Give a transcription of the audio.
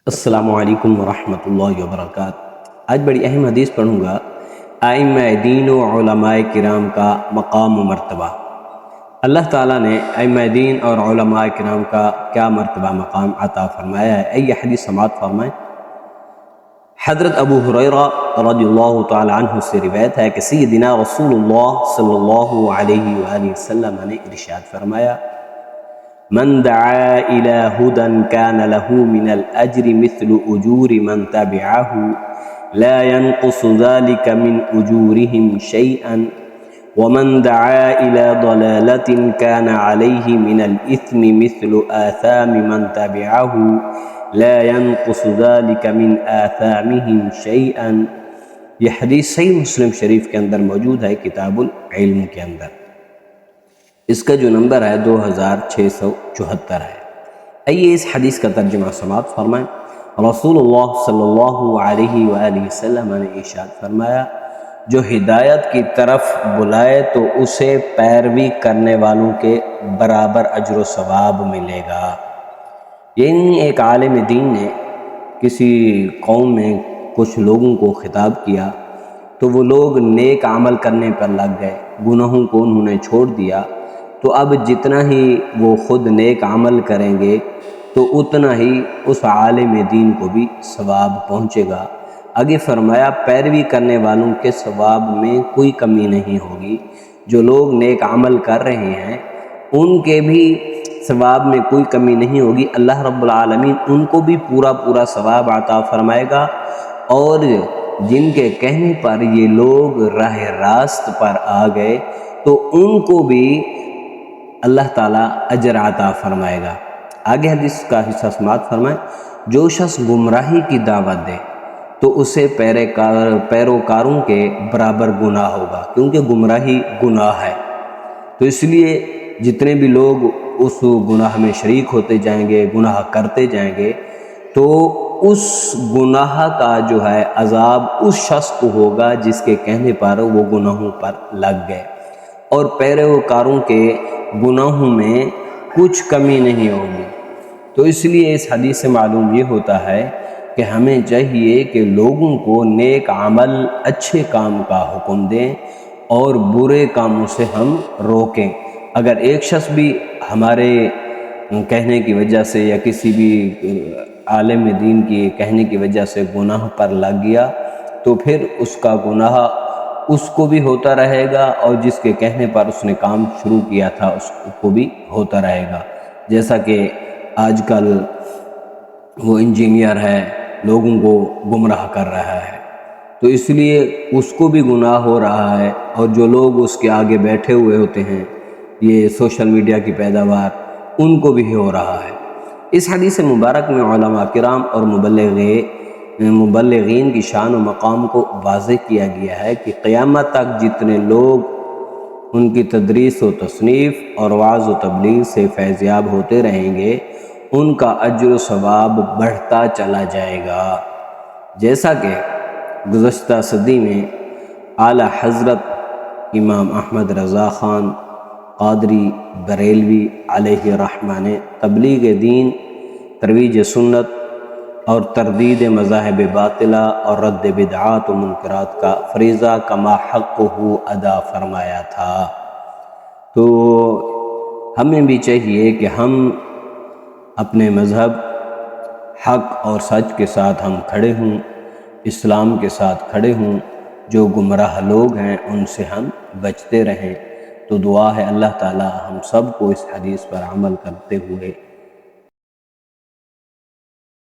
السلام علیکم ورحمۃ اللہ وبرکاتہ۔ آج بڑی اہم حدیث پڑھوں گا، ائمہ دین و علماء کرام کا مقام و مرتبہ۔ اللہ تعالیٰ نے ائمہ دین اور علماء کرام کا کیا مرتبہ مقام عطا فرمایا ہے، یہ حدیث سماعت فرمائیں۔ حضرت ابو ہریرہ رضی اللہ تعالی عنہ سے روایت ہے کہ سیدنا رسول اللہ صلی اللہ علیہ وآلہ وسلم نے ارشاد فرمایا، من دعا الى هدى كان له من الاجر مثل اجور من تبعه لا ينقص ذلك من اجورهم شيئا ومن دعا الى ضلالة كان عليه من الاثم مثل آثام من تبعه لا ينقص ذلك من آثامهم شيئا۔ یہ حدیث صحیح مسلم شریف کے اندر موجود ہے، کتاب العلم کے اندر۔ اس کا جو نمبر ہے 2674 ہے۔ آئیے اس حدیث کا ترجمہ سماعت فرمائیں۔ رسول اللہ صلی اللہ علیہ وآلہ وسلم نے ارشاد فرمایا، جو ہدایت کی طرف بلائے تو اسے پیروی کرنے والوں کے برابر اجر و ثواب ملے گا۔ یعنی ایک عالم دین نے کسی قوم میں کچھ لوگوں کو خطاب کیا تو وہ لوگ نیک عمل کرنے پر لگ گئے، گناہوں کو انہوں نے چھوڑ دیا، تو اب جتنا ہی وہ خود نیک عمل کریں گے تو اتنا ہی اس عالم دین کو بھی ثواب پہنچے گا۔ آگے فرمایا، پیروی کرنے والوں کے ثواب میں کوئی کمی نہیں ہوگی۔ جو لوگ نیک عمل کر رہے ہیں ان کے بھی ثواب میں کوئی کمی نہیں ہوگی، اللہ رب العالمین ان کو بھی پورا ثواب عطا فرمائے گا، اور جن کے کہنے پر یہ لوگ راہ راست پر آ گئے تو ان کو بھی اللہ تعالیٰ اجر عطا فرمائے گا۔ آگے حدیث کا حصہ سماعت فرمائیں۔ جو شخص گمراہی کی دعوت دے تو اسے پیروکاروں کے برابر گناہ ہوگا، کیونکہ گمراہی گناہ ہے، تو اس لیے جتنے بھی لوگ اس گناہ میں شریک ہوتے جائیں گے، گناہ کرتے جائیں گے، تو اس گناہ کا جو ہے عذاب اس شخص کو ہوگا جس کے کہنے پر وہ گناہوں پر لگ گئے، اور پیروکاروں کے گناہوں میں کچھ کمی نہیں ہوگی۔ تو اس لیے اس حدیث سے معلوم یہ ہوتا ہے کہ ہمیں چاہیے کہ لوگوں کو نیک عمل، اچھے کام کا حکم دیں اور برے کاموں سے ہم روکیں۔ اگر ایک شخص بھی ہمارے کہنے کی وجہ سے یا کسی بھی عالم دین کی کہنے کی وجہ سے گناہ پر لگ گیا تو پھر اس کا گناہ اس کو بھی ہوتا رہے گا، اور جس کے کہنے پر اس نے کام شروع کیا تھا اس کو بھی ہوتا رہے گا۔ جیسا کہ آج کل وہ انجینئر ہے، لوگوں کو گمراہ کر رہا ہے، تو اس لیے اس کو بھی گناہ ہو رہا ہے، اور جو لوگ اس کے آگے بیٹھے ہوئے ہوتے ہیں، یہ سوشل میڈیا کی پیداوار، ان کو بھی ہو رہا ہے۔ اس حدیث مبارک میں علماء کرام اور مبلغین کی شان و مقام کو واضح کیا گیا ہے کہ قیامت تک جتنے لوگ ان کی تدریس و تصنیف اور وعظ و تبلیغ سے فیضیاب ہوتے رہیں گے، ان کا اجر و ثواب بڑھتا چلا جائے گا۔ جیسا کہ گزشتہ صدی میں اعلیٰ حضرت امام احمد رضا خان قادری بریلوی علیہ رحمہ نے تبلیغ دین، ترویج سنت اور تردید مذاہب باطلہ اور رد بدعات و منکرات کا فریضہ کما حق ہو ادا فرمایا تھا۔ تو ہمیں بھی چاہیے کہ ہم اپنے مذہب، حق اور سچ کے ساتھ ہم کھڑے ہوں، اسلام کے ساتھ کھڑے ہوں، جو گمراہ لوگ ہیں ان سے ہم بچتے رہیں۔ تو دعا ہے اللہ تعالی ہم سب کو اس حدیث پر عمل کرتے ہوئے